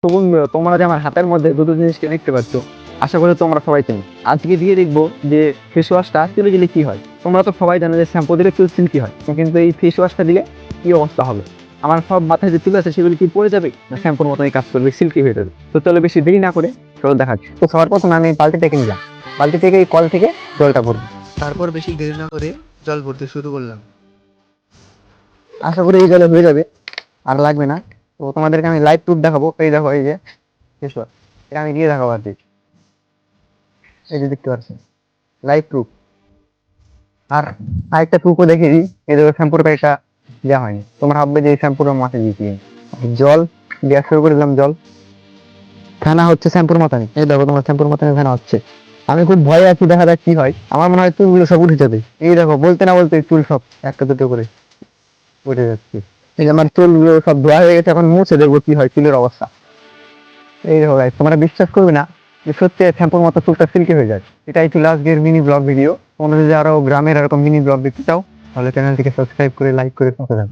তো বন্ধুরা, তোমরা যে আমার হাতের মধ্যে দুটো জিনিসকে দেখতে পাচ্ছ, আশা করি তোমরা সবাই চেনো। আজকে দিয়ে দেখবো যে ফেস ওয়াশটা চুলে দিলে কি হয়। তোমরা তো সবাই জানো যে শ্যাম্পু দিলে চুল সিল্কি হয়, কিন্তু এই ফেস ওয়াশটা দিলে কি অবস্থা হবে। আমার সব মাথায় যে চুল আছে সেগুলি কি পড়ে যাবে, না শ্যাম্পুর মতোই কাজ করবে, সিল্কি হয়ে যাবে। তো চলো বেশি দেরি না করে চলো দেখাচ্ছি। তো সবার প্রথমে আমি বালতি থেকে নিলাম, বালতি থেকে এই কল থেকে জলটা ভরবো। তারপর বেশি দেরি না করে জল ভরতে শুরু করলাম। আশা করি এই জলে হয়ে যাবে, আর লাগবে না। তো তোমাদেরকে আমি লাইভ প্রুফ দেখাবো। এই দেখো, এই যে ফেস ওয়াশ, এটা আমি দিয়ে দেখাবো আর কি। এই যে দেখতে পাচ্ছেন, লাইভ প্রুফ। আর আরেকটা প্রুফও দেখিয়ে দিই। এই দেখো, শ্যাম্পুর প্যাকেটটা দেওয়া হয়নি। তোমরা ভাববে যে এই শ্যাম্পুর মাথায় দিয়েছি। জল দেওয়া শুরু করে দিলাম, জল ফেনা হচ্ছে শ্যাম্পুর মাথায়। এই দেখো, তোমার শ্যাম্পুর মাথায় ফেনা হচ্ছে। আমি খুব ভয়ে আছি, দেখা যাক কি হয়। আমার মনে হয় চুলগুলো সব উঠে যাবে। এই দেখো, বলতে না বলতে চুল সব একটা দুটো করে উঠে যাচ্ছে। এই যে আমার চুলগুলো সব ধোয়া হয়ে গেছে, এখন মুছে দেখবো কি হয় চুলের অবস্থা। এই দেখো গাইস, তোমরা বিশ্বাস করবে না যে সত্যি শ্যাম্পুর মতো চুলটা সিল্কি হয়ে যায়। এটাই ছিল আজকের মিনি ব্লগ ভিডিও। তোমরা যদি আরো গ্রামের এরকম মিনি ব্লগ দেখতে চাও, তাহলে চ্যানেলটিকে সাবস্ক্রাইব করে লাইক করে পাশে থাকো।